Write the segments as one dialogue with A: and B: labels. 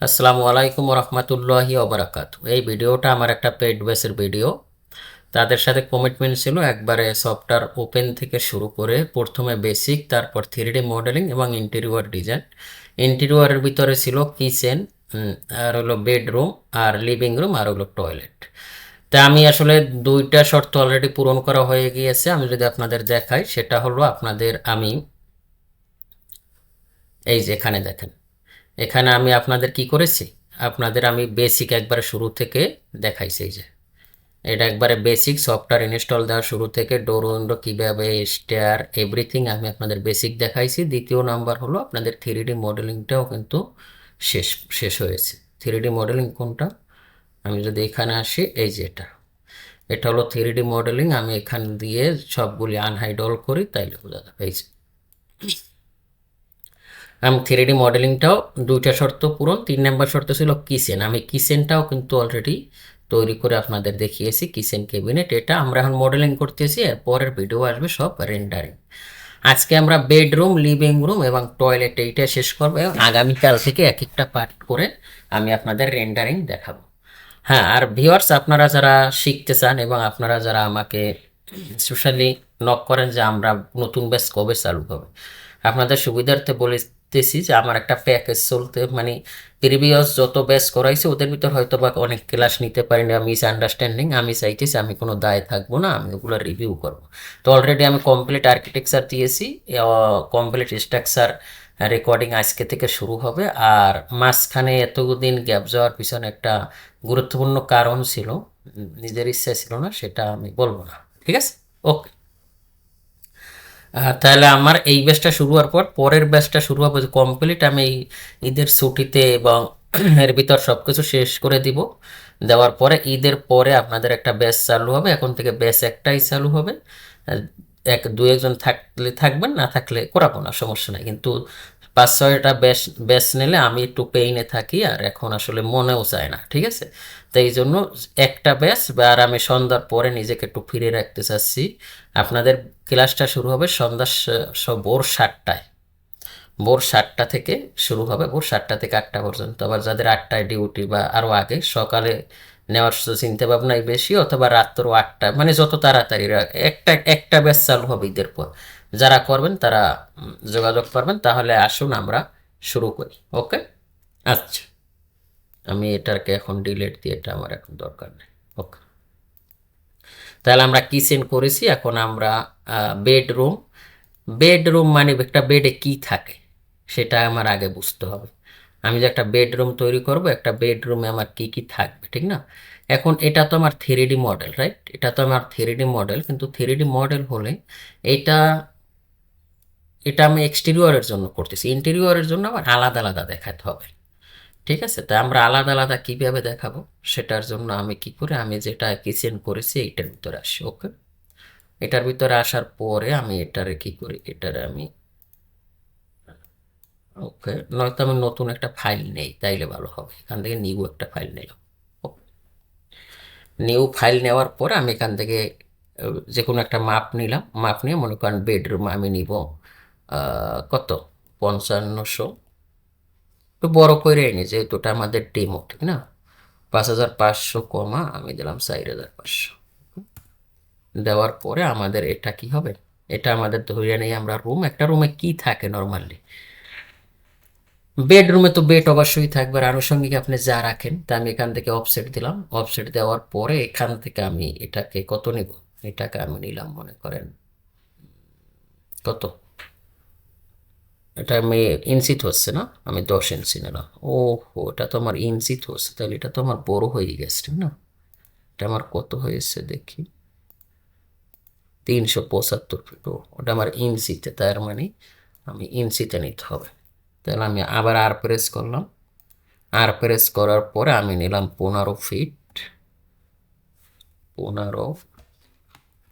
A: আসসালামু আলাইকুম রহমতুল্লাহি ওবরাকাতু। এই ভিডিওটা আমার একটা পেইড বেসের ভিডিও। তাদের সাথে কমিটমেন্ট ছিল একবারে সফটওয়্যার ওপেন থেকে শুরু করে প্রথমে বেসিক, তারপর 3D মডেলিং এবং ইন্টেরিয়র ডিজাইন। ইন্টেরিয়রের ভিতরে ছিল কিচেন, আর হলো বেডরুম, আর লিভিং রুম, আর হলো টয়লেট। তা আমি আসলে দুইটা শর্ত অলরেডি পূরণ করা হয়ে গিয়েছে। আমি যদি আপনাদের দেখাই, সেটা হলো আমি এই যে এখানে দেখেন, এখানে আমি আপনাদের কি করেছি, আমি বেসিক একবারে শুরু থেকে দেখাইছি। এই যে এটা একবারে বেসিক সফটওয়্যার ইনস্টল দেওয়া শুরু থেকে ডোর উইন্ডো কীভাবে, স্টেয়ার, এভরিথিং আমি আপনাদের বেসিক দেখাইছি। দ্বিতীয় নাম্বার হলো আপনাদের 3D মডেলিংটাও কিন্তু শেষ শেষ হয়েছে। 3D মডেলিং কোনটা, আমি যদি এখানে আসি, এই যে এটা এটা হলো 3D মডেলিং। আমি এখান দিয়ে সবগুলি আনহাইড অল করি, তাইলে বোঝা যাবে। এই যে আমি 3D মডেলিংটাও দুইটা শর্ত পূরণ। 3 নম্বর শর্ত ছিল কিচেন। আমি কিচেনটাও কিন্তু অলরেডি তৈরি করে আপনাদের দেখিয়েছি। কিচেন ক্যাবিনেট এটা আমরা এখন মডেলিং করতেছি, এর পরের ভিডিও আসবে সব রেন্ডারিং। আজকে আমরা বেডরুম, লিভিং রুম এবং টয়লেট এইটা শেষ করবো, এবং আগামীকাল থেকে এক একটা পার্ট করে আমি আপনাদের রেন্ডারিং দেখাবো। হ্যাঁ, আর ভিউয়ার্স, আপনারা যারা শিখতে চান এবং আপনারা যারা আমাকে সোশ্যালি নক করেন যে আমরা নতুন ব্যাচ কবে চালু হবে, আপনাদের সুবিধার্থে বলতেছি যে আমার একটা প্যাকেজ চলতে, মানে প্রিভিয়াস যত ব্যাচ করাইছে ওদের ভিতর হয়তো বা অনেক ক্লাস নিতে পারি না, মিস আন্ডারস্ট্যান্ডিং। আমি চাইতেছি আমি কোনো দায় থাকবো না, আমি ওগুলো রিভিউ করব। তো অলরেডি আমি কমপ্লিট আর্কিটেকচার দিয়েছি, কমপ্লিট স্ট্রাকচার রেকর্ডিং আজকে থেকে শুরু হবে। আর মাঝখানে এতদিন গ্যাপ যাওয়ার পিছনে একটা গুরুত্বপূর্ণ কারণ ছিল, নিজের ইচ্ছা ছিল না, সেটা আমি বলবো না। ঠিক আছে, ওকে। তাহলে আমার এই ব্যাচটা শুরু হওয়ার পর পরের ব্যাচটা শুরু হবে কমপ্লিট আমি এই ঈদের ছুটিতে, এবং এর ভিতর সব কিছু শেষ করে দিব। দেওয়ার পরে ঈদের পরে আপনাদের একটা ব্যাচ চালু হবে। এখন থেকে ব্যাচ একটাই চালু হবে। আহ, দু একজন থাকলে থাকবেন, না থাকলে করাবো না, সমস্যা নাই। কিন্তু 5-6টা ব্যাচ ব্যাচ নিলে আমি একটু পেইনে থাকি, আর এখন আসলে মনেও চায় না। ঠিক আছে, তো এই জন্য একটা ব্যাচ, আর আমি সন্ধ্যার পরে নিজেকে একটু ফিরে রাখতে চাচ্ছি। আপনাদের ক্লাসটা শুরু হবে সন্ধ্যা ভোর 7টায়। ভোর 7টা থেকে শুরু হবে, ভোর 7টা থেকে 8টা পর্যন্ত। আবার যাদের 8টায় ডিউটি বা আরও আগে সকালে নেওয়ার চিন্তা ভাবনাই বেশি, অথবা রাত্র 8টা, মানে যত তাড়াতাড়ি একটা একটা ব্যাচ চালু হবে ঈদের পর। যারা করবেন তারা যোগাযোগ করবেন। তাহলে আসুন আমরা শুরু করি। ওকে, আচ্ছা, আমি এটাকে এখন ডিলিট দিয়ে, এটা আমার এখন দরকার নেই। ওকে, তাহলে আমরা কিচেন করেছি। এখন আমরা বেডরুম। বেডরুম মানে একটা বেডে কি থাকে সেটা আমার আগে বুঝতে হবে। আমি যে একটা বেডরুম তৈরি করব, একটা বেডরুমে আমার কি কি থাকবে, ঠিক না? এখন এটা তো আমার 3D মডেল, রাইট? এটা তো আমার 3D মডেল, কিন্তু 3D মডেল হলে এটা এটা আমি এক্সটেরিয়রের জন্য করতেছি। ইন্টেরিয়রের জন্য আমার আলাদা আলাদা দেখাতে হবে। ঠিক আছে, তা আমরা আলাদা আলাদা কিভাবে দেখাবো, সেটার জন্য আমি কি করে, আমি যেটা কিচেন করেছি এইটার ভিতরে আসি। ওকে, এটার ভিতরে আসার পরে আমি এটারে কি করি, এটারে আমি, ওকে, নয়তো আমি নতুন একটা ফাইল নেই, তাইলে ভালো হবে। এখান থেকে নিউ একটা ফাইল নিলাম। নিউ ফাইল নেওয়ার পরে আমি এখান থেকে যে কোনো একটা মাপ নিলাম। মাপ নিয়ে মনে করেন বেডরুম আমি নিব কত, 5500। একটু বড় করে নি, যেহেতু ওটা আমাদের ডেমো, ঠিক না? 5500 কমা আমি দিলাম 4500। দেওয়ার পরে আমাদের এটা কি হবে, এটা আমাদের ধরে নেই আমরা রুম। একটা রুমে কি থাকে নর্মালি, বেডরুমে তো বেড অবশ্যই থাকবে, আর আনুষঙ্গিক আপনি যা রাখেন। তা আমি এখান থেকে অফসেট দিলাম। অফসেট দেওয়ার পরে এখান থেকে আমি এটাকে কত নিব, এটাকে আমি নিলাম মনে করেন কত, এটা আমি ইঞ্চিত হচ্ছে না, আমি 10 ইঞ্চি নিলাম। ও হো, এটা তো আমার ইঞ্চিত হচ্ছে, তাহলে এটা তো আমার বড় হয়ে গেছে, ঠিক না? এটা আমার কত হয়েছে দেখি, 375 ফিট। ওটা আমার ইঞ্চিতে, তার মানে আমি ইঞ্চিতে নিতে হবে। তাহলে আমি আবার আর প্রেস করলাম। আর প্রেস করার পরে আমি নিলাম 15 ফিট। 15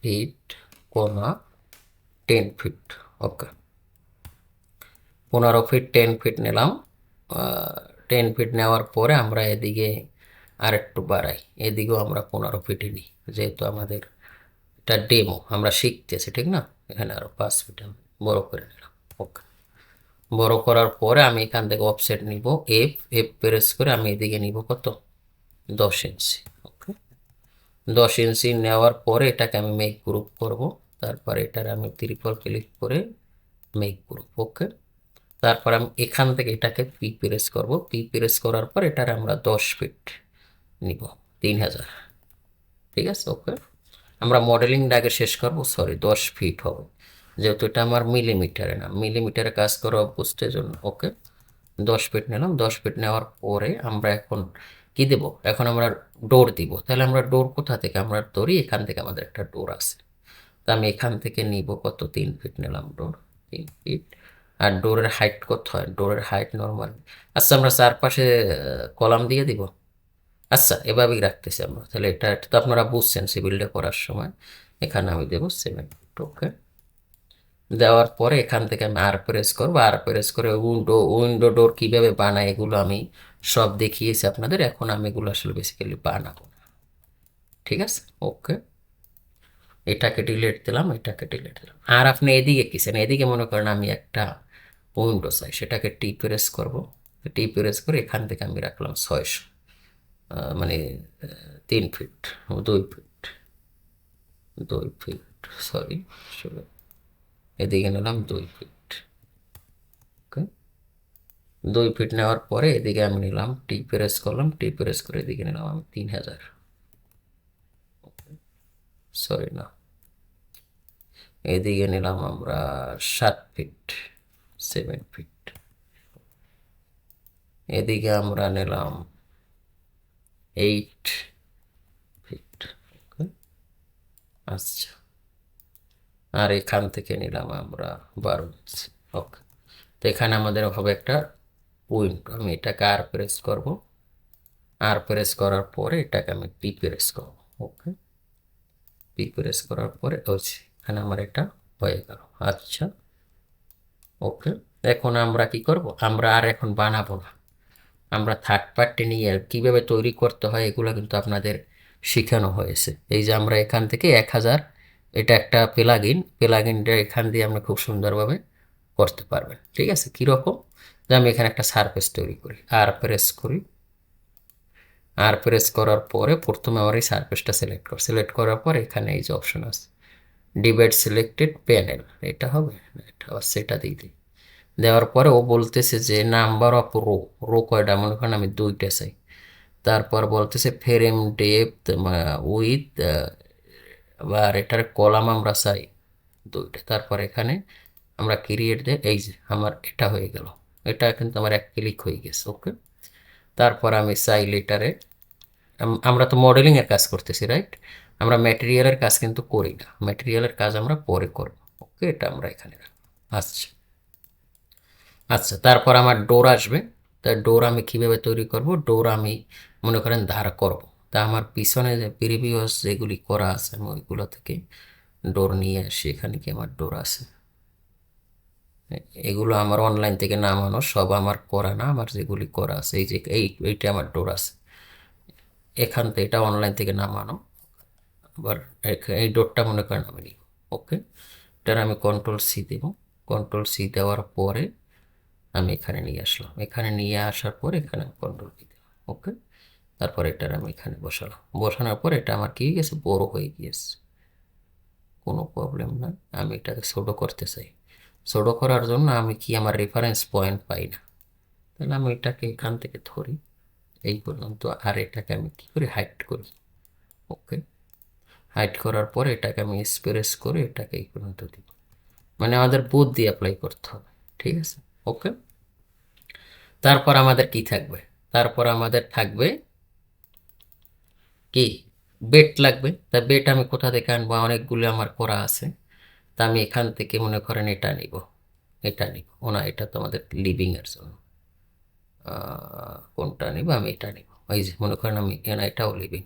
A: ফিট কমা 10 ফিট। ওকে, 15 ফিট 10 ফিট নিলাম। 10 ফিট নেওয়ার পরে আমরা এদিকে আর একটু বাড়াই, এদিকেও আমরা 15 ফিটই নিই, যেহেতু আমাদের এটা ডেমো, আমরা শিখতেছি, ঠিক না? এখানে আরো 5 ফিট আমি বড় করে নিলাম। ওকে, বড় করার পরে আমি এখান থেকে অফসেট নিব এফ, এফ প্রেস করে আমি এদিকে নিব কত, 10 ইঞ্চি। ওকে, 10 ইঞ্চি নেওয়ার পরে এটাকে আমি মেক গ্রুপ করব। তারপরে এটার আমি ট্রিপল ক্লিক করে মেক গ্রুপ। ওকে, তারপর আমি এখান থেকে এটাকে পি প্রেস করব। পি প্রেস করার পর এটার আমরা 10 ফিট নিব, 3000। ঠিক আছে, ওকে। আমরা মডেলিংটা আগে শেষ করব, সরি 10 ফিট হবে, যেহেতু এটা আমার মিলিমিটারে না, মিলিমিটারে কাজ করা অভ্যস্তের জন্য। ওকে, 10 ফিট নিলাম। 10 ফিট নেওয়ার পরে আমরা এখন কি দেব, এখন আমরা ডোর দিব। তাহলে আমরা ডোর কোথা থেকে আমরা ধরি, এখান থেকে আমাদের একটা ডোর আছে। তা আমি এখান থেকে নিব কত, 3 ফিট নিলাম ডোর, 3 ফিট। আর ডোরের হাইট কত হয়, ডোরের হাইট নর্মাল। আচ্ছা, আমরা চারপাশে কলাম দিয়ে দিব। আচ্ছা, এভাবেই রাখতেছি আমরা। তাহলে এটা তো আপনারা বুঝছেন সিভিলটা করার সময়। এখানে আমি দেবো 7 ফিট। ওকে, দেওয়ার পরে এখান থেকে আমি আর প্রেস করবো। আর প্রেস করে উইন্ডো ডোর কিভাবে বানায় এগুলো আমি সব দেখিয়েছি আপনাদের। এখন আমি এগুলো আসলে বেসিক্যালি বানাবো না। ঠিক আছে, ওকে। এটাকে ডিলিট দিলাম, এটাকে ডিলিট দিলাম। আর আপনি এদিকে কিছেন, এদিকে মনে করেন আমি একটা উইন্ডো চাই, সেটাকে টি প্রেস করবো। টি প্রেস করে এখান থেকে আমি রাখলাম 600, মানে 3 ফিট, 2 ফিট, 2 ফিট, সরি, এদিকে নিলাম 2 ফিট। ওকে, 2 ফিট নেওয়ার পরে এদিকে আমি নিলাম, টি প্রেস করলাম, টি প্রেস করে এদিকে নিলাম আমি 3000। সরি না, এদিকে নিলাম আমরা 7 ফিট, 7 ফিট। এদিকে আমরা নিলাম 8 ফিট। ওকে, আচ্ছা, আর এখান থেকে নিলাম আমরা 12 ইঞ্চি। ওকে, তো এখানে আমাদের হবে একটা উইন্ডো। আমি এটাকে আর প্রেস করব। আর প্রেস করার পরে এটাকে আমি পি প্রেস করব। ওকে, পি প্রেস করার পরে হচ্ছে এখানে আমার এটা হয়ে গেল। আচ্ছা, ওকে। এখন আমরা কি করব, আমরা আর এখন বানাবো না। আমরা থার্ড পার্টি নিয়ে কিভাবে তৈরি করতে হয় এগুলো কিন্তু আপনাদের শেখানো হয়েছে। এই যে আমরা এখান থেকে 1000, এটা একটা প্লাগইনটা এখান দিয়ে আমরা খুব সুন্দরভাবে করতে পারবেন। ঠিক আছে, কীরকম, যে আমি এখানে একটা সারফেস তৈরি করি, আর প্রেস করি। আর প্রেস করার পরে প্রথমে আমার এই সারফেসটা সিলেক্ট করার পর এখানে এই যে অপশন আছে ডিভাইড সিলেক্টেড প্যানেল, এটা হবে না, এটা আবার সেটা দিয়ে দিই। দেওয়ার পরে ও বলতেছে যে নাম্বার অফ রো, রো কয়টা, মনে করেন আমি 2টা চাই। তারপর বলতেছে ফ্রেম ডেপথ উইথ, আবার এটার কলাম আমরা চাই 2টা। তারপর এখানে আমরা ক্রিয়েট দিয়ে, এই যে আমার এটা হয়ে গেল, এটা কিন্তু আমার এক ক্লিক হয়ে গেছে। ওকে, তারপর আমি চাইলে এটারে আমরা তো মডেলিং এর কাজ করতেছি, রাইট? আমরা ম্যাটেরিয়ালের কাজ কিন্তু করি না, ম্যাটেরিয়ালের কাজ আমরা পরে করব। ওকে, এটা আমরা এখানে রাখবো। আচ্ছা, আচ্ছা, তারপর আমার ডোর আসবে। তা ডোর আমি কিভাবে তৈরি করব, ডোর আমি মনে করেন ধার করব। তা আমার পিছনে যে প্রিভিয়াস যেগুলি করা আছে আমি ওইগুলো থেকে ডোর নিয়ে আসি। এখানে কি আমার ডোর আছে, এগুলো আমার অনলাইন থেকে নামানো, সব আমার করা না। আমার যেগুলি করা আছে এই যে এইটা আমার ডোর আছে এখান থেকে, এটা অনলাইন থেকে নামানো। আবার এই ডোরটা মনে করেন আমি নিব। ওকে, এটার আমি কন্ট্রোল সি দেব। কন্ট্রোল সি দেওয়ার পরে আমি এখানে নিয়ে আসলাম। এখানে নিয়ে আসার পরে এখানে কন্ট্রোল ভি দিলাম। ওকে, তারপর এটার আমি এখানে বসালাম। বসানোর পর এটা আমার কি হয়ে গেছে, বড় হয়ে গিয়েছে, কোনো প্রবলেম নাই। আমি এটাকে ছোট করতে চাই। ছোট করার জন্য আমি কি, আমার রেফারেন্স পয়েন্ট পাই না, তাহলে আমি এটাকে এখান থেকে ধরি এই পর্যন্ত। আর এটাকে আমি কি করি, হাইড করি। ওকে, হাইড করার পরে এটাকে আমি স্প্রেস করে এটাকে এই পর্যন্ত দিই। মানে আমাদের বুদ্ধি অ্যাপ্লাই করতে হবে। ঠিক আছে, ওকে। তারপর আমাদের কি থাকবে, তারপর আমাদের থাকবে কি, বেড লাগবে। তা বেড আমি কোথা থেকে আনবো, অনেকগুলো আমার করা আছে। তা আমি এখান থেকে মনে করেন এটা নিব, এটা নিব ওনা, এটা তো আমাদের লিভিং এর জন্য। কোনটা নিব, আমি এটা নিব। এই যে মনে করেন আমি এটাও লিভিং।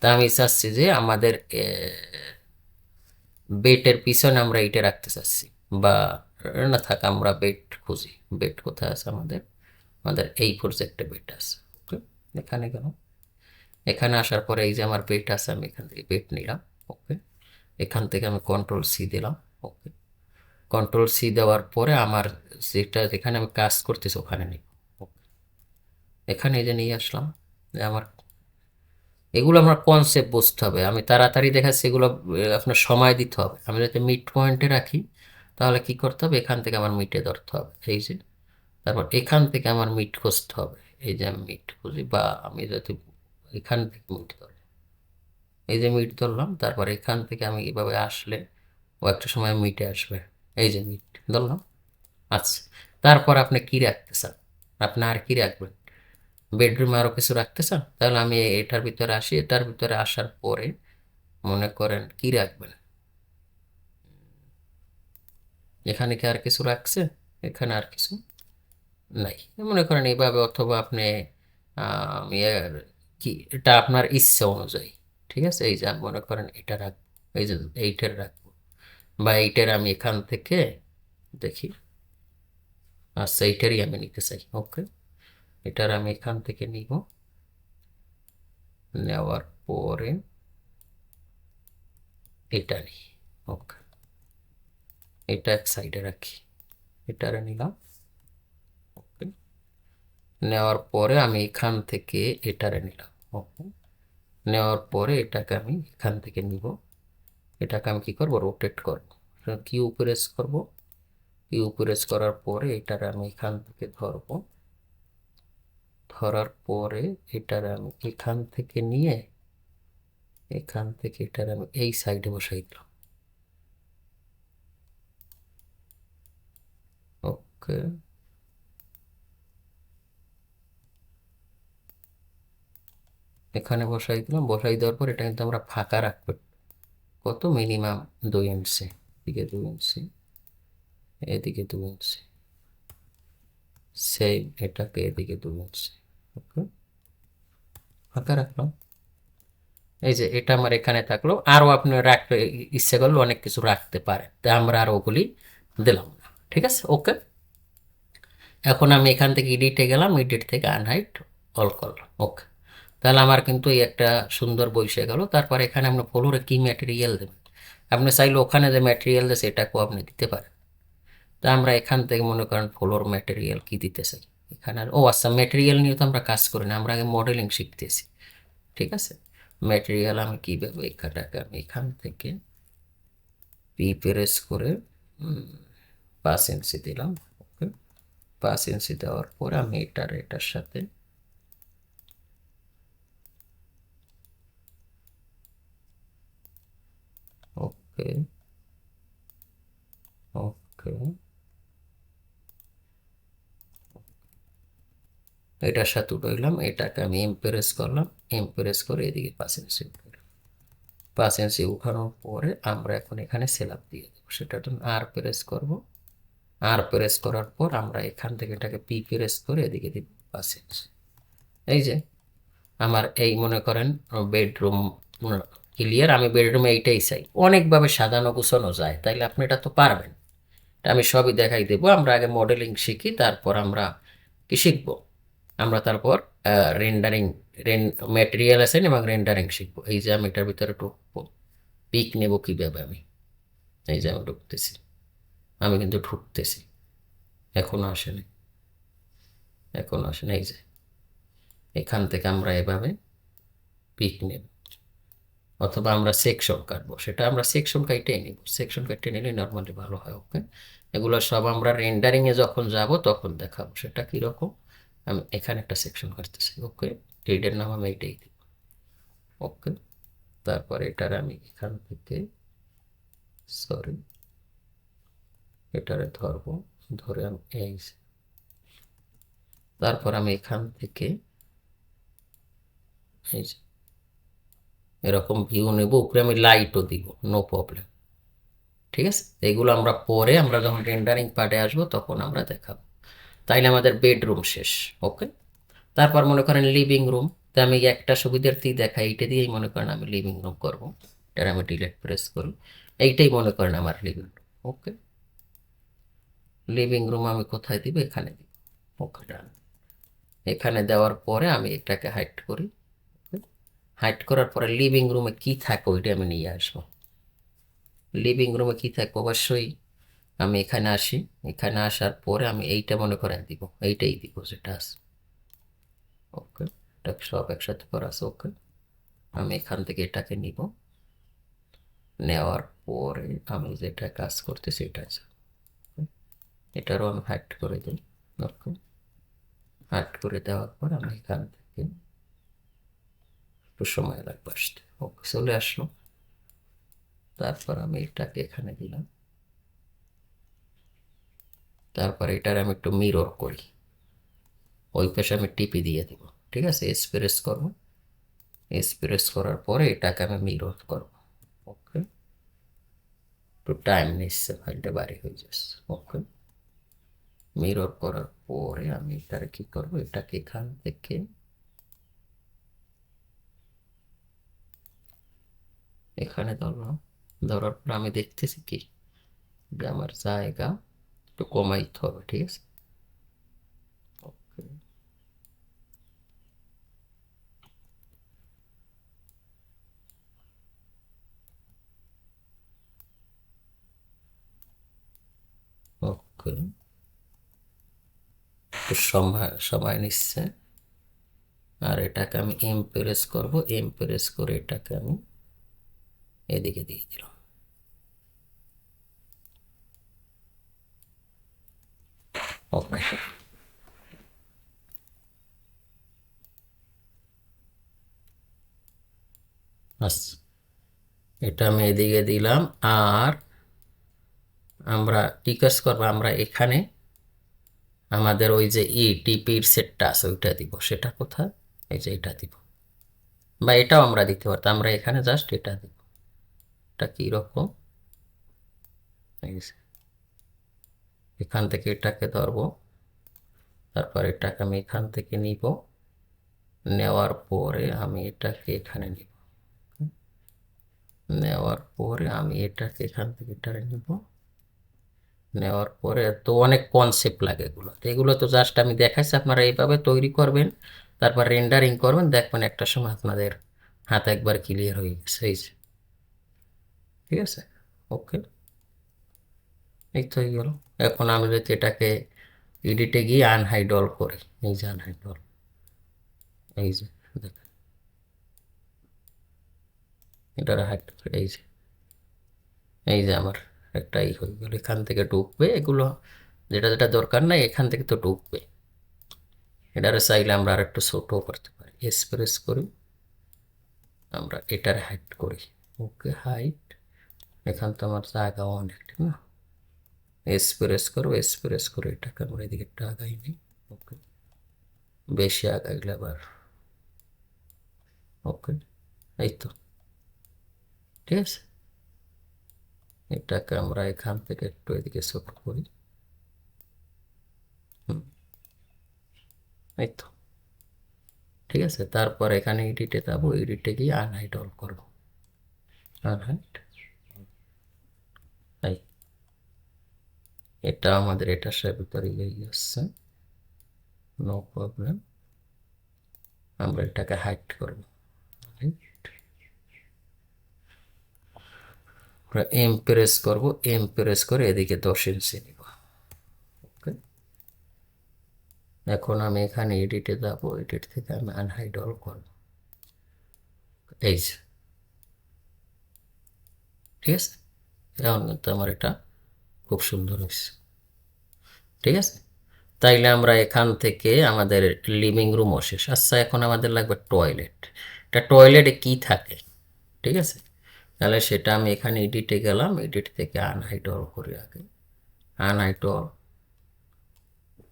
A: তা আমি চাচ্ছি যে আমাদের বেডের পিছনে আমরা এইটা রাখতে চাচ্ছি, বা না থাক, আমরা বেড খুঁজি। বেড কোথায় আছে আমাদের, আমাদের এই প্রজেক্টে বেড আছে। ওকে, এখানে গেল। এখানে আসার পরে এই যে আমার বেড আছে, আমি এখান থেকে বেড নিলাম। ওকে, এখান থেকে আমি কন্ট্রোল সি দিলাম। ওকে, কন্ট্রোল সি দেওয়ার পরে আমার যেটা যেখানে আমি কাজ করতেছি ওখানে নিই, এখানে এই যে নিয়ে আসলাম। আমার এগুলো আমার কনসেপ্ট বুঝতে হবে, আমি তাড়াতাড়ি দেখাচ্ছি, এগুলো আপনার সময় দিতে হবে। আমি যদি মিড পয়েন্টে রাখি তাহলে কি করতে হবে, এখান থেকে আমার মিটে ধরতে হবে, এই যে, তারপর এখান থেকে আমার মিট খুঁজতে হবে, এই যে আমি মিট খুঁজি, বা আমি যদি এখান থেকে মিট ধরি, এই যে মিট ধরলাম, তারপর এখান থেকে আমি এভাবে আসলে ও একটা সময় মিটে আসবে, এই যে মিট ধরলাম। আচ্ছা, তারপর আপনি কি রাখতে চান, আপনি আর কি রাখবেন, বেডরুমে আরো কিছু রাখতে চান, তাহলে আমি এটার ভিতরে আসি, এটার ভিতরে আসার পরে মনে করেন কি রাখবেন, এখানে কি আর কিছু রাখছে, এখানে আর কিছু নাই, মনে করেন এইভাবে, অথবা আপনি কি, এটা আপনার ইচ্ছা অনুযায়ী, ঠিক আছে। এই যে আমি মনে করেন এটা রাখবো, এই যে এইটার রাখবো, বা এইটার আমি এখান থেকে দেখি, আচ্ছা এইটারই আমি নিতে চাই, ওকে, এটার আমি এখান থেকে নিব, নেওয়ার পরে এটা নিই, ওকে, এটা এক সাইডে রাখি, এটারে নিলাম, ওকে, নেওয়ার পরে আমি এখান থেকে এটারে নিলাম, ওকে, নেওয়ার পরে এটাকে আমি এখান থেকে নিব, এটাকে আমি কি করব, রোটেট করব, কিউ প্রেস করব, কিউ প্রেস করার পরে এটারে আমি এখান থেকে ধরব, ধরার পরে এটারে আমি এখান থেকে নিয়ে এখান থেকে এটারে আমি এই সাইডে বসাই দিলাম, ওকে, এখানে বসাই দিলাম, বসাই দেওয়ার পর এটা কিন্তু আমরা ফাঁকা রাখবো, কত মিনিমাম 2 ইঞ্চি, এদিকে 2 ইঞ্চি, এদিকে 2 ইঞ্চি, সেম এটাকে এদিকে 2 ইঞ্চি, ওকে, ফাঁকা রাখলাম। এই যে এটা আমার এখানে থাকলো, আরো আপনি রাখতে ইচ্ছে করলে অনেক কিছু রাখতে পারেন, তাই আমরা আর ওগুলি দিলাম না, ঠিক আছে, ওকে। এখন আমি এখান থেকে এডিটে গেলাম, এডিট থেকে আনহাইড অল করলাম, ওকে, তাহলে আমার কিন্তু এই একটা সুন্দর বসে গেল। তারপর এখানে আপনি ফ্লোরে কি ম্যাটেরিয়াল দেবেন, আপনি চাইলে ওখানে যে ম্যাটেরিয়াল দেয় সেটাকেও আপনি দিতে পারেন। তা আমরা এখান থেকে মনে করেন ফ্লোর ম্যাটেরিয়াল কি দিতে চাই, এখানে ও আচ্ছা, ম্যাটেরিয়াল নিয়ে তো আমরা কাজ করি না, আমরা আগে মডেলিং শিখতেছি, ঠিক আছে। ম্যাটেরিয়াল আমি কীভাবে, এখানটাকে আমি এখান থেকে পি প্রেস করে 5 ইঞ্চি দিলাম, ওকে, 5 ইঞ্চি দেওয়ার পরে আমি এটার সাথে ওকে, ওকে, এটার সাথে উঠাইলাম, এটাকে আমি এমপ্রেস করলাম, এমপ্রেস করে এদিকে 5 ইঞ্চি উঠাইলাম, 5 ইঞ্চি উঠানোর পরে আমরা এখন এখানে সেলাপ দিয়ে দেবো, সেটার জন্য আর প্রেস করব, আর প্রেস করার পর আমরা এখান থেকে এটাকে পি প্রেস করে এদিকে দিব 5 ইঞ্চি। এই যে আমার এই মনে করেন বেডরুম ক্লিয়ার, আমি বেডরুমে এইটাই চাই, অনেকভাবে সাজানো গুছানো যায়, তাইলে আপনি এটা তো পারবেন, এটা আমি সবই দেখাই দেবো। আমরা আগে মডেলিং শিখি, তারপর আমরা কি শিখবো, আমরা তারপর রেন্ডারিং, ম্যাটেরিয়াল আছে এবং রেন্ডারিং শিখবো। এই যে আমি এটার ভিতরে ঢুকবো, পিক নেব কিভাবে আমি, এই যে আমি ঢুকতেছি, আমি কিন্তু ঢুকতেছি, এখনো আসেনি, এখনো আসেনি, এই যে এখান থেকে আমরা এভাবে পিক নেব, অথবা আমরা সেকশন কাটবো, সেটা আমরা সেকশন কাইটেই নিব, সেকশন কাটতে নিলে নর্মালি ভালো হয়, ওকে। এগুলো সব আমরা রেন্ডারিংয়ে যখন যাব তখন দেখাবো সেটা কীরকম। আমি এখানে একটা সেকশন কাটতেছি, ওকে, এইটার নাম আমি এইটাই দিব, ওকে, তারপর এটার আমি এখান থেকে, সরি, এটারে ধরবো, ধরে আমি এই, তারপর আমি এখান থেকে এই যে এরকম ভিউ নেব, উপরে আমি লাইটও দিব, নো প্রবলেম, ঠিক আছে। এগুলো আমরা পরে, আমরা যখন রেন্ডারিং পার্টে আসবো তখন আমরা দেখাবো। তাইলে আমাদের বেডরুম শেষ, ওকে। তারপর মনে করেন লিভিং রুম, তো আমি একটা সুবিধার্থেই দেখাই, এইটা দিয়েই মনে করেন আমি লিভিং রুম করবো, এটা আমি ডিলেট প্রেস করি, এইটাই মনে করেন আমার লিভিং রুম, ওকে। লিভিং রুম আমি কোথায় দিব, এখানে দিব, ওকে, ডান। এখানে দেওয়ার পরে আমি এটাকে হাইড করি, হাইড করার পরে লিভিং রুমে কি থাকে ওইটা আমি নিয়ে আসবো। লিভিং রুমে কি থাকবে, অবশ্যই আমি এখানে আসি, এখানে আসার পরে আমি এইটা মনে করেন দিব, এইটাই দিব যেটা আছে। ওকে, এটা সব একসাথে করা আছে। ওকে, আমি এখান থেকে এটাকে নিব, নেওয়ার পরে আমি যেটা কাজ করতেছি এটা আছে, এটারও আমি হাইড করে দিই। ওকে, হাইড করে দেওয়ার পর আমি এখান থেকে একটু সময় লাগবে আসতে। ওকে, চলে আসলো। তারপর আমি এটাকে এখানে দিলাম, তারপর এটার আমি একটু মিরর করি, ওই পাশে আমি টিপি দিয়ে দিব। ঠিক আছে, এক্সপ্রেস করবো, এক্সপ্রেস করার পরে এটাকে আমি মিরর করব। ওকে, একটু টাইম নিচ্ছে, ফাইলটা বাড়ি হয়ে যাচ্ছে। ওকে, মিরর করার পরে আমি এটাকে কি করব, এটাকে এখান থেকে এখানে ধরলাম, ধরার পর আমি দেখতেছি কি যে আমার জায়গা একটু কমাইতে হবে। ঠিক আছে, ওকে, ওকে, একটু সময় সময় নিচ্ছে। আর এটাকে আমি এমপ্রেস করব, এমপ্রেস করে এটাকে আমি এদিকে দিয়ে দিলাম। ওকে, আচ্ছা, এটা আমি এদিকে দিলাম। আর আমরা কি কাজ করবো, আমরা এখানে আমাদের ওই যে টিপির সেটটা আছে ওইটা দিব। সেটা কোথায়, এই যে এটা দিব, বা এটাও আমরা দিতে পারতাম, আমরা এখানে জাস্ট এটা দিব। এটা কি রকম, এই যে এখান থেকে এটাকে ধরবো, তারপর এটাকে আমি এখান থেকে নিব, নেওয়ার পরে আমি এটাকে এখানে নিব, নেওয়ার পরে আমি এটাকে এখান থেকে এটাকে নিব, নেওয়ার পরে তো অনেক কনসেপ্ট লাগে এগুলো, তো এগুলো তো জাস্ট আমি দেখাচ্ছি, আপনারা এইভাবে তৈরি করবেন, তারপর রেন্ডারিং করবেন, দেখবেন একটা সময় আপনাদের হাত একবার ক্লিয়ার হয়ে গেছে। এই যে, ঠিক আছে, ওকে, এই তো হয়ে গেল। এখন আমি যদি এটাকে এডিটে গিয়ে আনহাইড অল করি, এই যে আনহাইড অল, এই যে দেখেন, এটার হাইড করে, এই যে, এই যে আমার একটা ই হয়ে গেল, এখান থেকে ঢুকবে এগুলো, যেটা যেটা দরকার নাই এখান থেকে তো ঢুকবে। এটারে চাইলে আমরা আর একটু ছোট করতে পারি, এক্সপ্রেস করি, আমরা এটার হাইট করি। ওকে, হাইট, এখান তো আমার জায়গা অনেক, ঠিক না, এক্সপ্রেস করো, এক্সপ্রেস করে এটাকে আমরা এদিকে একটু আগাই নিই। ওকে, বেশি আগাইলে আবার, ওকে, এই তো, ঠিক আছে, এটাকে আমরা এখান থেকে একটু এদিকে ছোট করি। হুম, এই তো, ঠিক আছে, তারপর এখানে এডিটে যাবো, এডিটে গিয়ে আনহাইড অল করবো, আনহাইড, এই, এটা আমাদের এটার সাথে ভিতরে আসছে, নো প্রবলেম। আমরা এটাকে হাইড করবো, আমরা এম প্রেস করবো, এম প্রেস করে এদিকে 10 ইঞ্চি নিব। ওকে, এখন আমি এখানে এডিটে যাবো, এডিট থেকে আমি আনহাইড অল করবো, এই যে, ঠিক আছে, এখন কিন্তু আমার এটা খুব সুন্দর হয়েছে। ঠিক আছে, তাইলে আমরা এখান থেকে আমাদের লিভিং রুমও শেষ। আচ্ছা, এখন আমাদের লাগবে টয়লেট। এটা টয়লেটে কি থাকে, ঠিক আছে, তাহলে সেটা আমি এখানে এডিটে গেলাম, এডিট থেকে আনহাইড অল করি আগে, আনহাইড অল,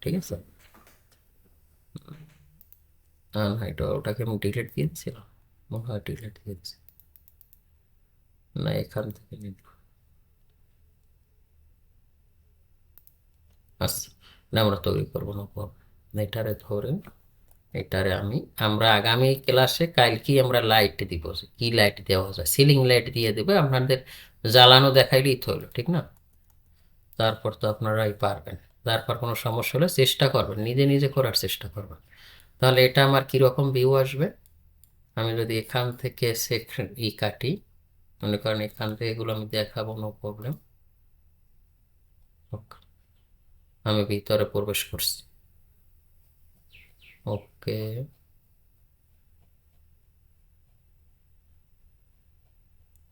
A: ঠিক আছে, আনহাইড অল, ওটাকে আমি ডিলিট দিয়ে দিয়েছিলাম, মনে হয় ডিলিট দিয়েছি, না এখান থেকে নিব। আচ্ছা, না আমরা তৈরি করবো না প্রবলেম, এটারে ধরে এটারে আমি, আমরা আগামী ক্লাসে কালকে আমরা লাইট দিব, কি লাইট দেওয়া যায়, সিলিং লাইট দিয়ে দেবে, আপনাদের জ্বালানো দেখাইলেই তো হলো, ঠিক না, তারপর তো আপনারাই পারবেন। তারপর কোনো সমস্যা হলে চেষ্টা করবেন, নিজে নিজে করার চেষ্টা করবেন। তাহলে এটা আমার কীরকম ভিউ আসবে, আমি যদি এখান থেকে সেকশন কাটি, মনে করেন এখান থেকে এগুলো আমি দেখাবো, নো প্রবলেম, ওকে, আমি ভিতরে প্রবেশ করছি। ওকে,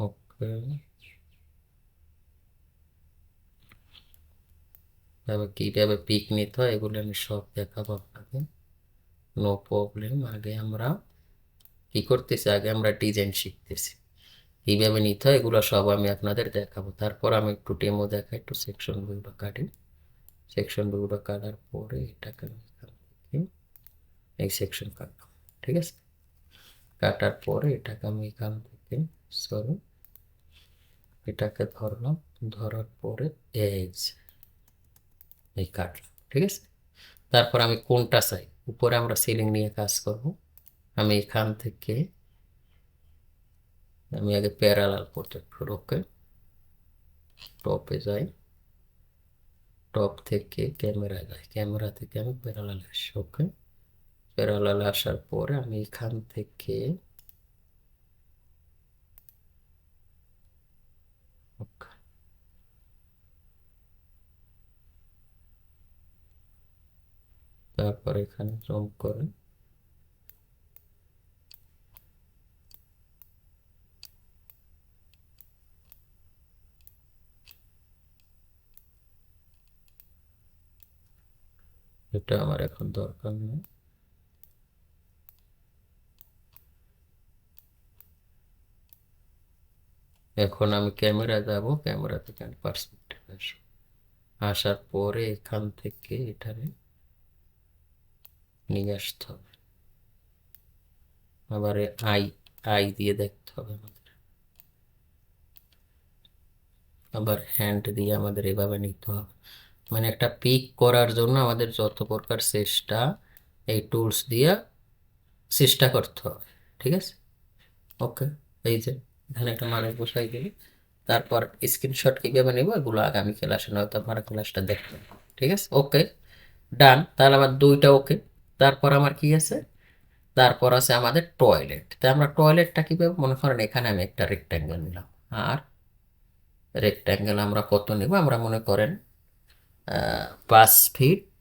A: ওকে, তবে কিভাবে পিক নিতে হয় এগুলো আমি সব দেখাবো আপনাকে, নো প্রবলেম। আগে আমরা কি করতেছি, আগে আমরা ডিজাইন শিখতেছি, কিভাবে নিতে হয় এগুলো সব আমি আপনাদের দেখাবো। তারপর আমি একটু ডেমো দেখাই, একটু সেকশন ভিউটা কাটি। সেকশন ভিউটা কাটার পরে এটাকে আমি এখান থেকে এই সেকশন কাটলাম, ঠিক আছে। কাটার পরে এটাকে আমি এখান থেকে, সরি, এটাকে ধরলাম, ধরার পরে এই যে এই কাটলাম, ঠিক আছে। তারপর আমি কোনটা চাই, উপরে আমরা সিলিং নিয়ে কাজ করব। আমি এখান থেকে আমি আগে প্যারালাল পোর্ট্রেট করি, ওকে, টপে যাই, টপ থেকে ক্যামেরা যাই, ক্যামেরা থেকে আমি প্যারালাল আসি, ওকে। প্যারালাল আসার পরে আমি এখান থেকে, ওকে, তারপর এখানে জুম করে এটা আমার এখন দরকার নেই। এখন আমি ক্যামেরা যাব, ক্যামেরা থেকে আমি পার্সপেক্টিভ আসবো, আসার পরে এখান থেকে এটারে নিয়ে আসতে হবে। আবার আই আই দিয়ে দেখতে হবে আমাদের, আবার হ্যান্ড দিয়ে আমাদের এভাবে নিতে হবে। মানে একটা পিক করার জন্য আমাদের যত প্রকার চেষ্টা এই টুলস দিয়ে চেষ্টা করতে হবে, ঠিক আছে। ওকে, এই যে এখানে একটা মানুষ বসাই দিই। তারপর স্ক্রিনশট কিভাবে নেবো এগুলো আগামী ক্লাসে, নয়তো আপনারা ক্লাসটা দেখবেন, ঠিক আছে। ওকে, ডান, তাহলে আমার দুইটা ওকে। তারপর আমার কি আছে, তারপর আছে আমাদের টয়লেট। তা আমরা টয়লেটটা কিভাবে, মনে করেন এখানে আমি একটা রেক্ট্যাঙ্গেল নিলাম, আর রেক্ট্যাঙ্গেল আমরা কত নেব, আমরা মনে করেন 5 ফিট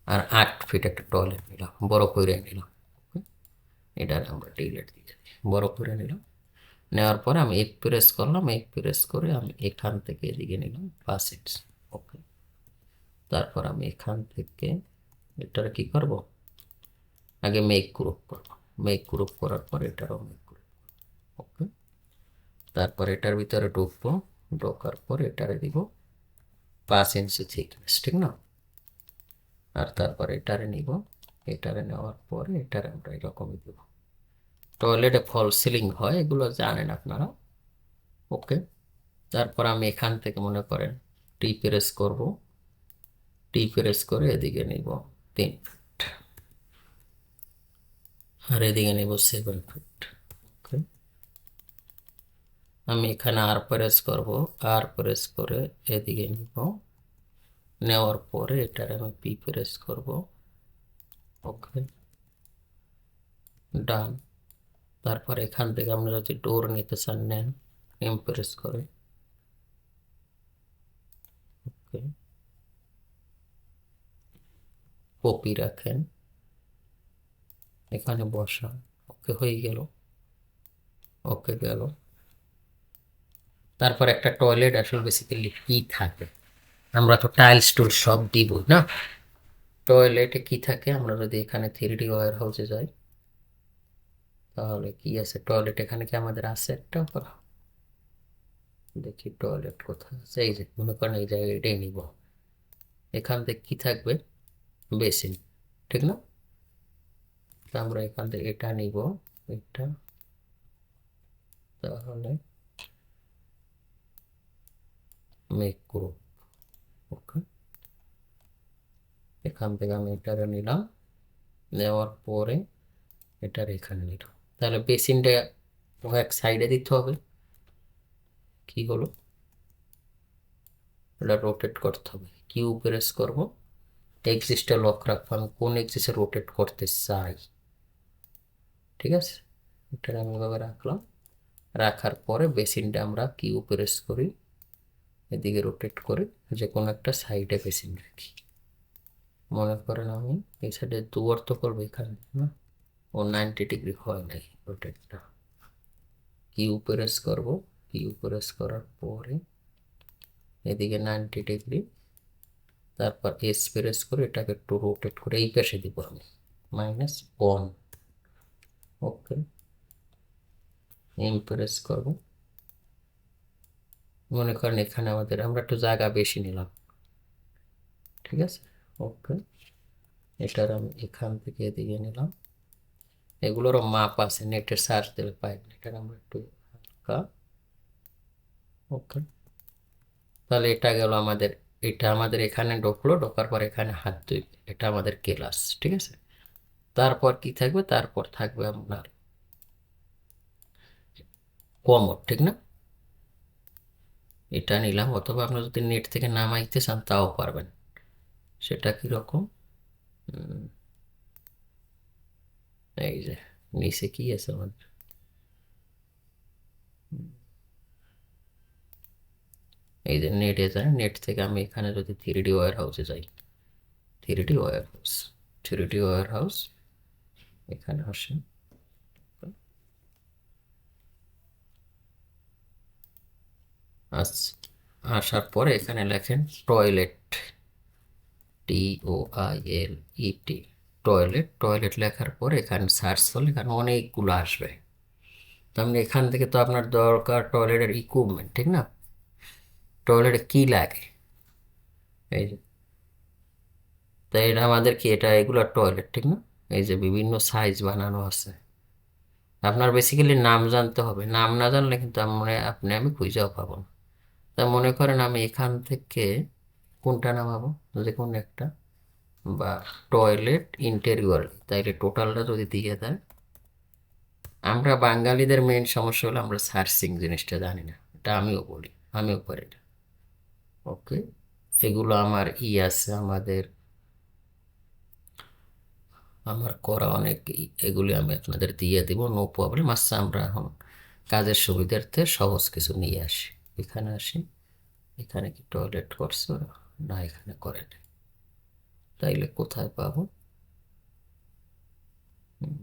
A: আর 8 ফিট একটা টয়লেট নিলাম, বড় করে নিলাম। এটার আমরা টয়লেট দিয়ে দিই, বড় করে নিলাম। নেওয়ার পরে আমি এক প্রেস করলাম, এক প্রেস করে আমি এখান থেকে এদিকে নিলাম 5 ইঞ্চ, ওকে। তারপর আমি এখান থেকে এটার কি করব, আগে মেক গ্রুপ করব, মেক গ্রুপ করার পর এটারও মেক গ্রুপ, ওকে। তারপর এটার ভিতরে ঢুকবো, ঢোকার পর এটারে দিব 5 ইঞ্চি থিকনেস, ঠিক না। আর তারপর এটারে নিব, এটারে নেওয়ার পরে এটারে আমরা এরকমই দেব। টয়লেটে ফল সিলিং হয়, এগুলো জানেন আপনারা, ওকে। তারপর আমি এখান থেকে মনে করেন টি প্রেস করব, টি প্রেস করে এদিকে নিব 3 ফিট, আর এদিকে নিব 7 ফিট, ওকে। আমি এখানে আর প্রেস করব, আর প্রেস করে এদিকে নিব, নেওয়ার পরে এটার আমি পি প্রেস করব, ওকে, ডান। তারপর এখান থেকে আমরা যদি ডোর নিতে চান নেন, এম প্রেস করে, ওকে, কপি রাখেন, এখানে বসান, ওকে, হয়ে গেল, ওকে গেল। তারপর একটা টয়লেট আসলে বেসিক্যালি কি থাকে, আমরা তো টাইলস টুল সব দিব না, টয়লেটে কি থাকে, আমরা যদি এখানে 3D ওয়্যার হাউসে যাই, তাহলে কি আছে, টয়লেট এখানে কি আমাদের আছে একটা, দেখি টয়লেট কোথায় আছে, এই যে মনে করেন এই জায়গায় এটাই নিব। এখান থেকে কি থাকবে, বেসিন, ঠিক না। তো আমরা এখান থেকে এটা নিব, এটা, তাহলে মেক গ্রুপ, ওকে। এখান থেকে আমি এটারে নিলাম, নেওয়ার পরে এটার এখানে নিলাম, তাহলে বেসিনটা এক সাইডে দিতে হবে। কি হলো, এটা রোটেট করতে হবে, কিউ প্রেস করব, এক্সিসটা লক রাখবো, আমি কোন এক্সিসে রোটেট করতে চাই, ঠিক আছে। এটা আমি এভাবে রাখলাম, রাখার পরে বেসিনটা আমরা কিউ প্রেস করি, এদিকে রোটেট করে যে কোনো একটা সাইডে পেছনে রাখি। মনে করেন আমি এই সাইডে দুয়ার তো করবো এখানে না, ও 90 ডিগ্রি হয় নাই রোটেটটা। কিউ প্রেস করবো, কিউ প্রেস করার পরে এদিকে 90 ডিগ্রি, তারপর এস প্রেস করে এটাকে একটু রোটেট করে এই পাশে দিব আমি -1। ওকে, এম প্রেস করবো। মনে করেন এখানে আমাদের আমরা একটু জায়গা বেশি নিলাম, ঠিক আছে। ওকে, এটার আমি এখান থেকে এদিকে নিলাম। এগুলোরও মাপ আছে, নেটের সার্চ দিলে পাই না। এটার আমরা একটু হালকা। ওকে, তাহলে এটা গেল আমাদের, এটা আমাদের এখানে ঢুকলো, ঢোকার পর এখানে হাত ধুইবে, এটা আমাদের ক্লাস, ঠিক আছে। তারপর কি থাকবে, তারপর থাকবে আপনার কমোড, ঠিক না। এটা নিলাম, অথবা আপনি যদি নেট থেকে নামাইতে চান তাও পারবেন। সেটা কিরকম, এই যে নিচে কি আছে আমাদের, এই যে নেটে যায়, নেট থেকে আমি এখানে যদি 3D ওয়্যার হাউসে যাই, 3D wire house, 3D wire house, এখানে আসেন। আসার পরে এখানে লেখেন টয়লেট, TOILET, টয়লেট। টয়লেট লেখার পরে এখানে সার্চ করলে এখানে অনেকগুলো আসবে। তার মানে এখান থেকে তো আপনার দরকার টয়লেটের ইকুইপমেন্ট, ঠিক না। টয়লেটে কি লাগে, এই যে, তাই এটা আমাদের কি, এটা এগুলো টয়লেট, ঠিক না। এই যে বিভিন্ন সাইজ বানানো আছে। আপনার বেসিক্যালি নাম জানতে হবে, নাম না জানলে কিন্তু আমি খুঁজেও পাবো না। তা মনে করেন আমি এখান থেকে কোনটা নামাবো, যে কোনো একটা, বা টয়লেট ইন্টেরিয়র, তাইলে টোটালটা যদি দিয়ে দেয়। আমরা বাঙালিদের মেইন সমস্যা হলো আমরা সার্চিং জিনিসটা জানি না, এটা আমিও বলি, আমিও পারি না। ওকে, এগুলো আমার আছে আমাদের, আমার করা অনেক এগুলি আমি আপনাদের দিয়ে দিব, নো প্রবলেম। আচ্ছা, আমরা এখন কাজের সুবিধার্থে সহজ কিছু নিয়ে আসি। এখানে আসি, এখানে কি টয়লেট করছো, না এখানে করে নাই, তাইলে কোথায় পাবো, হুম,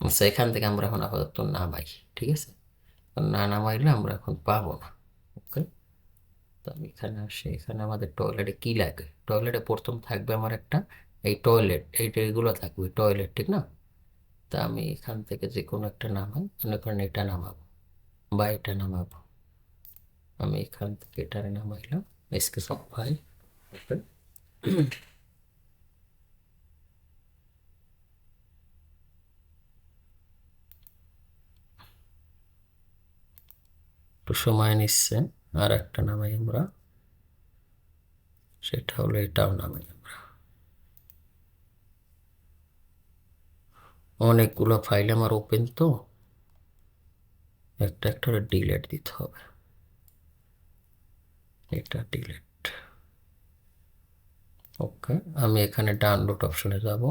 A: আচ্ছা এখান থেকে আমরা এখন আপাতত নামাই, ঠিক আছে। না নামাইলে আমরা এখন পাবো না। ওকে, তো আমি এখানে আসি, এখানে আমাদের টয়লেটে কি লাগে, টয়লেটে প্রথম থাকবে আমার একটা, এই টয়লেট, এইগুলো থাকবে টয়লেট, ঠিক না। তা আমি এখান থেকে যে কোনো একটা নামাই, মনে করেন এটা নামাবো বা এটা নামাবো। আমি এখান থেকে এটা নামাইলাম, এসকে সব ফাইল। ওকে, একটু সময় নিচ্ছে। আর একটা নামাই আমরা, সেটা হলো এটাও নামাই আমরা। অনেকগুলো ফাইল আমার ওপেন, তো একটা একটা ডিলেট দিতে হবে, এটা ডিলেট। ওকে, আমি এখানে ডাউনলোড অপশনে যাব।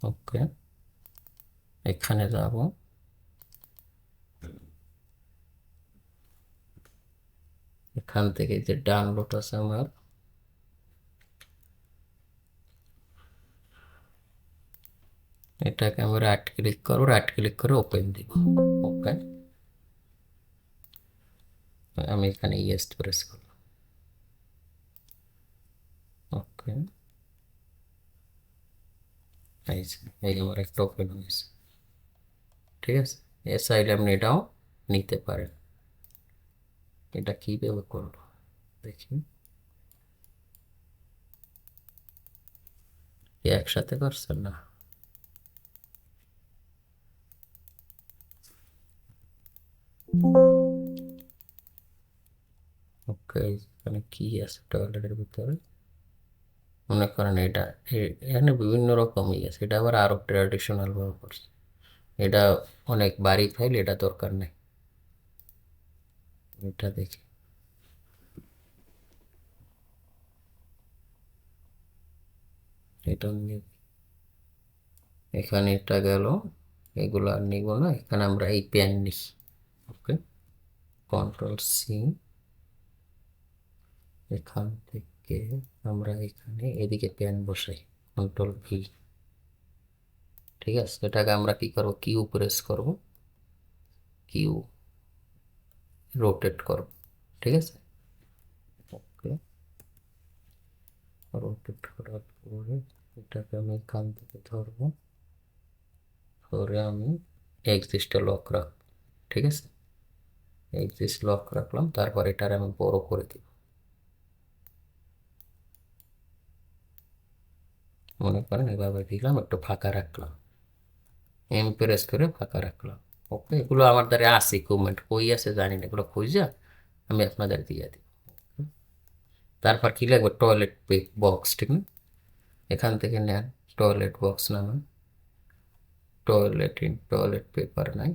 A: ওকে, এখানে যাব, এখান থেকে যে ডাউনলোড আছে আমার, এটাকে আমি রাইট ক্লিক করবো, রাইট ক্লিক করে ওপেন দিব। ওকে, আমি এখানে ইয়েস প্রেস করলাম। ওকে, এই যে, এই আমার একটা ওপেন হয়েছে, ঠিক আছে। এ চাইলে আপনি এটাও নিতে পারেন। এটা কিভাবে করবো দেখি, কি একসাথে করছেন না। ওকে, এখানে কি আছে টয়লেটের ভিতরে, মনে করেন এটা, এখানে বিভিন্ন রকমই আছে, এটা আবার আরো ট্র্যাডিশনাল ভাবে করছে। এটা অনেক বাড়ি ফাইল, এটা দরকার নেই। এটা দেখি, এটা এখানে এটা গেল, এগুলো আর নিব না, এখানে আমরা এই পেন নিই। ওকে, কন্ট্রোল সি, এখান থেকে আমরা এখানে এদিকে পেন বসাই, কন্ট্রোল ভি। ঠিক আছে, এটাকে আমরা কি করব, কিউ প্রেস করব, কিউ রোটেট করব। ঠিক আছে, ওকে, রোটেট করার পরে এটাকে আমি এখান থেকে ধরবো, ধরে আমি এক্সিস্টে লক রাখবো। ঠিক আছে, এক্সিস্ট লক রাখলাম, তারপর এটার আমি বড় করে দিব। মনে করেন এভাবে দিলাম, একটু ফাঁকা রাখলাম, এম প্রেস করে ফাঁকা রাখলাম। ওকে, এগুলো আমার দ্বারা আছে, কমেন্ট কই আছে জানি না, এগুলো খুঁজে আমি আপনাদের দিয়ে দিই। তারপর কি লাগবে, টয়লেট বক্স, ঠিক না? এখান থেকে নেন টয়লেট বক্স নামান, টয়লেট পেপার নাই,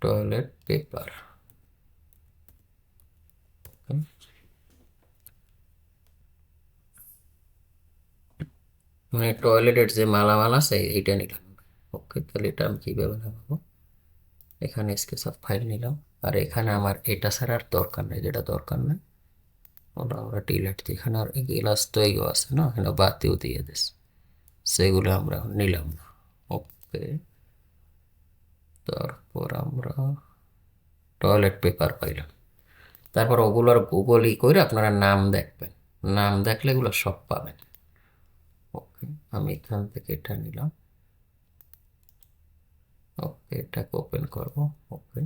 A: টয়লেট পেপার। মানে টয়লেটের যে মালামাল আছে এইটা নিলাম। ওকে, তাহলে এটা আমি কিভাবে নামাবো, এখানে স্কেচ অফ ফাইল নিলাম, আর এখানে আমার এটা ছাড়া আর দরকার নেই, যেটা দরকার নেই ওটা আমরা ডিলেট দিই। এখানে আর গ্লাস তো এইও আছে না, এখানে বাতিও দিয়ে দিস, সেগুলো আমরা নিলাম না। ওকে, তারপর আমরা টয়লেট পেপার পাইলাম, তারপর ওগুলোর গুগলই করে আপনারা নাম দেখবেন, নাম দেখলে এগুলো সব পাবেন। ওকে, আমি এখান থেকে এটা নিলাম, ওকে, এটাকে ওপেন করব। ওকে,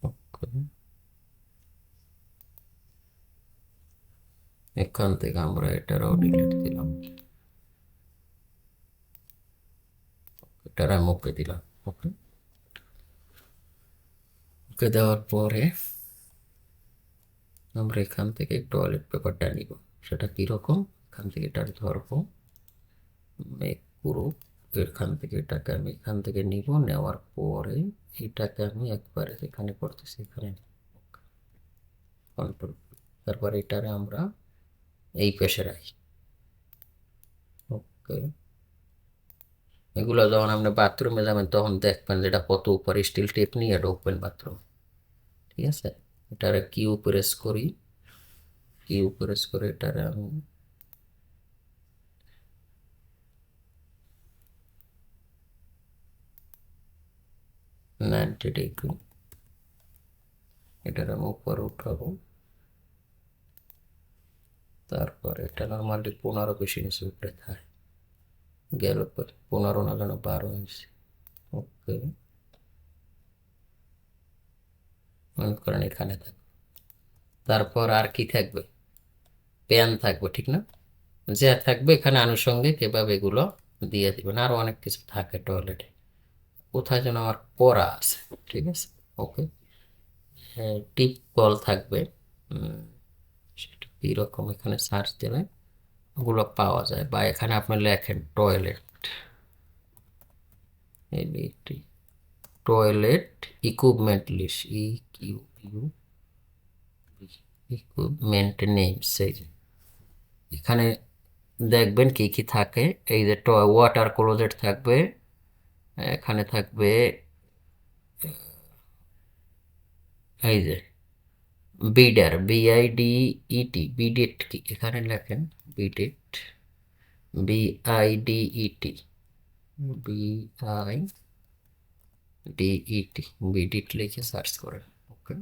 A: ওকে, এখান থেকে আমরা এটারও ডিলিট দিলাম, এটার আমি ওকে দিলাম। ওকে, ওকে দেওয়ার পরে আমরা এখান থেকে টয়লেট পেপারটা নিব, সেটা কিরকম, এখান থেকে এটা ধরবো, মেক গ্রুপ, এখান থেকে এটাকে আমি এখান থেকে নিব, নেওয়ার পরে এটাকে আমি একবারে এখানে করতেছি, এখানে কন্ট্রোল, তারপর এটারে আমরা এই পেশে রাখি। ওকে, এগুলো যখন আপনি বাথরুমে যাবেন তখন দেখবেন যেটা কত উপরে স্টিল টেপ নিয়ে ঢুকবেন বাথরুম। ঠিক আছে, এটারে কিউ প্রেস করি, কিউ প্রেস করে এটারে আমি 90 ডিগ্রি, এটারে আমি উপরে উঠাবো, তারপর এটা নর্মালি 15 বেশি নিচে উপরে থাকে, গেল 15 না যেন 12 ইঞ্চি। ওকে, মনে করেন এখানে থাকবে, তারপর আর কি থাকবে, প্যান থাকবে, ঠিক না? যে থাকবে এখানে আনুষঙ্গিক এভাবে এগুলো দিয়ে দিবেন, আরো অনেক কিছু থাকে টয়লেটে, কোথায় যেন আমার পড়া আছে। ঠিক আছে, ওকে, টিপ কল থাকবে, সেটা কিরকম, এখানে সার্চ দিলে ওগুলো পাওয়া যায়, বা এখানে আপনি লেখেন toilet, toilet equipment list, equipment name, সেই যে এখানে দেখবেন কি কি থাকে, এই যে ওয়াটার ক্লোজেট থাকবে, এখানে থাকবে এই যে বিডার, বিআইডিইটি, বিডেট কি এখানে লেখেন, বিডেট, বিআইডিইটি, বিআইডিইটি, বিডিট লিখে সার্চ করেন। ওকে,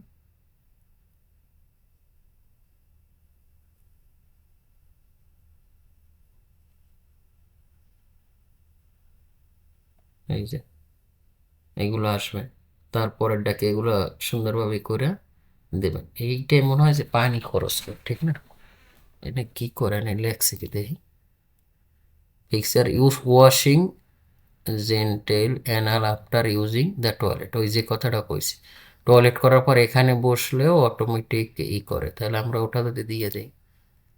A: এই যে এইগুলো আসবে, তারপরের ডাকে এগুলো সুন্দরভাবে করে দেবেন। এইটাই মনে হয় যে পানি খরচ করে, ঠিক না? এটা কি করেন লেখছে কি দেখি, picture use washing gentle anal after using the toilet, ওই যে কথাটা কইছি, টয়লেট করার পর এখানে বসলেও অটোমেটিক করে, তাহলে আমরা ওটা যদি দিয়ে দিই,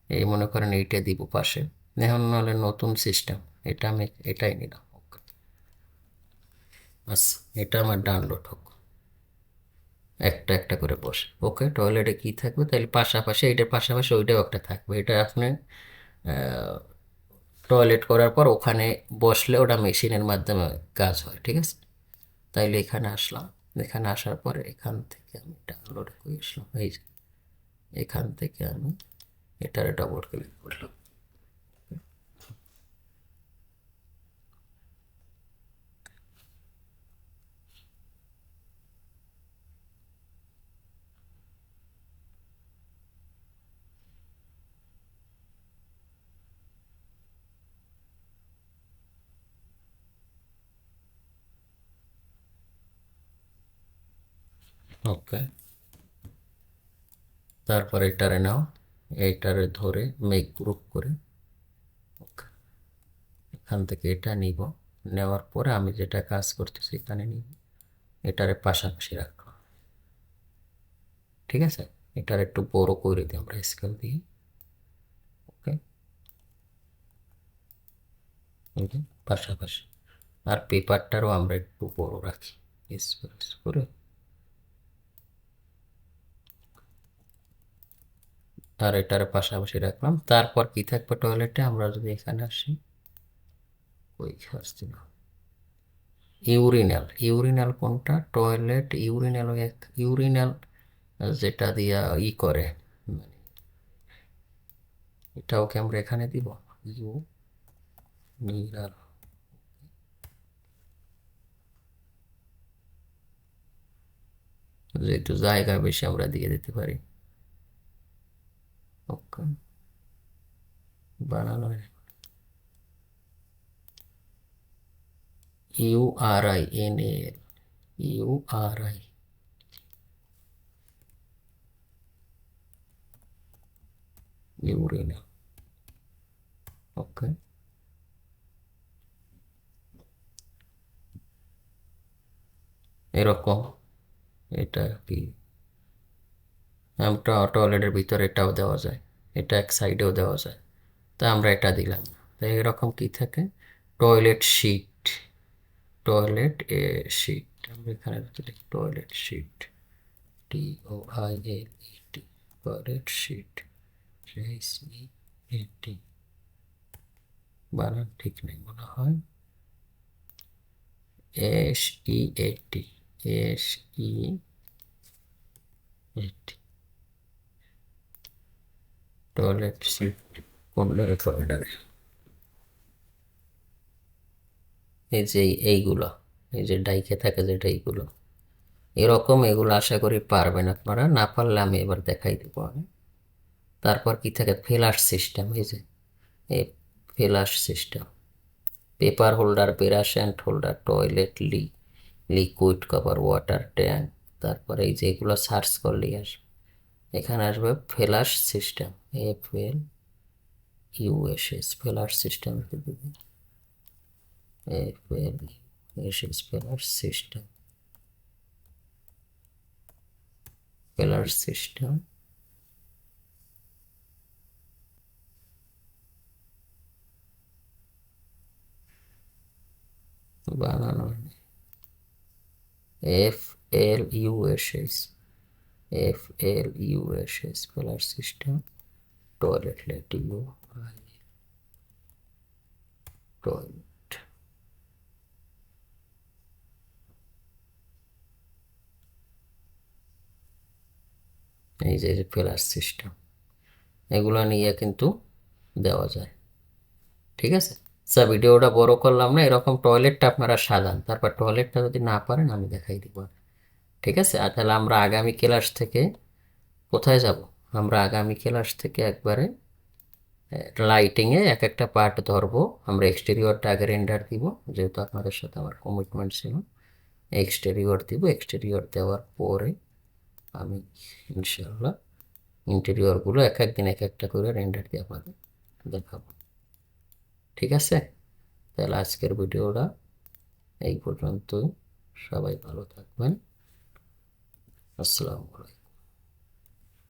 A: এই মনে করেন এইটা দিব পাশে, এখন নাহলে নতুন সিস্টেম, এটা আমি এটাই নিলাম। ওকে, আচ্ছা, এটা আমার ডাউনলোড হোক, একটা একটা করে বসে। ওকে, টয়লেটে কি থাকবে তাহলে পাশাপাশি, এইটার পাশাপাশি ওইটাও একটা থাকবে, এটা আপনি টয়লেট করার পর ওখানে বসলে ওটা মেশিনের মাধ্যমে কাজ হয়, ঠিক আছে? তাইলে এখানে আসলাম, এখানে আসার পরে এখান থেকে আমি ডাউনলোড করে আসলাম, এই যে এখান থেকে আমি এটারে ডবল ক্লিক করলাম। ওকে, তারপর এটারে নাও, এইটারে ধরে মেক গ্রুপ করে, ওকে, এখান থেকে এটা নিব, নেওয়ার পরে আমি যেটা কাজ করতেছি এখানে নিব, এটারে পাশাপাশি রাখবো, ঠিক আছে? এটার একটু বড় করে দিই আমরা স্কেল দিয়ে। ওকে, এই যে পাশাপাশি, আর পেপারটারও আমরা একটু বড় রাখি, স্পেস করে, আর এটার পাশাপাশি রাখলাম। তারপর কি থাকবে টয়লেটে, আমরা যদি এখানে আসি, ওই আসছি না, ইউরিনাল, ইউরিনাল কোনটা, টয়লেট ইউরিনাল, এক ইউরিনাল যেটা দিয়া করে, মানে এটাওকে আমরা এখানে দিব, ইউরিনাল, যেহেতু জায়গা বেশি আমরা দিয়ে দিতে পারি। ওকে, বানানো URINAL, URI, ইউরিনাল। ওকে, এরকম, এটা কি আমরা টয়লেটের ভিতরে এটাও দেওয়া যায়, এটা এক সাইডেও দেওয়া যায়, তা আমরা এটা দিলাম। তাই এরকম কি থাকে, টয়লেট শিট, টয়লেট শিট, আমরা এখানে লিখি toilet seat, TOILET, toilet seat, SEAT, বানান ঠিক নেই মনে হয়, SEAT, SEAT, টয়লেট শিট, কোন ফোল্ডারে, এই যে এইগুলো, এই যে ডাইকে থাকে যেটা, এইগুলো এরকম, এগুলো আশা করি পারবেন আপনারা, না পারলে আমি এবার দেখাই দেবো আমি। তারপর কি থাকে, ফ্লাশ সিস্টেম, এই যে এই flush system, paper holder, brush and holder, toilet liquid cover, water tank, তারপরে এই যে এগুলো সার্চ করলেই আসবে, এখানে আসবে flush system, FLUSS, flush system, FLUSS, flush system, flush system, বানানো FLUSS, FLUSS, flush system, toilet, toilet, এই যে ফ্লাশ সিস্টেম, এগুলো নিয়ে কিন্তু দেওয়া যায়, ঠিক আছে? স্যার ভিডিওটা বড় করলাম না, এরকম টয়লেটটা আপনারা সাজান, তারপর টয়লেটটা যদি না পারেন আমি দেখাই দিব, ঠিক আছে? আর তাহলে আমরা আগামী ক্লাস থেকে কোথায় যাব, আমরা আগামী ক্লাস থেকে একবারে লাইটিংয়ে এক একটা পার্ট ধরবো, আমরা এক্সটেরিয়রটা আগে রেন্ডার দিব, যেহেতু আপনাদের সাথে আমার কমিটমেন্ট ছিল, এক্সটেরিয়র দিব, এক্সটেরিয়র দেওয়ার পরে আমি ইনশাআল্লাহ ইন্টেরিয়রগুলো এক এক দিন এক একটা করে রেন্ডার দিয়ে আপনাদের দেখাবো। ঠিক আছে, তাহলে আজকের ভিডিওটা এই পর্যন্তই। সবাই ভালো থাকবেন। আসসালামু আলাইকুম।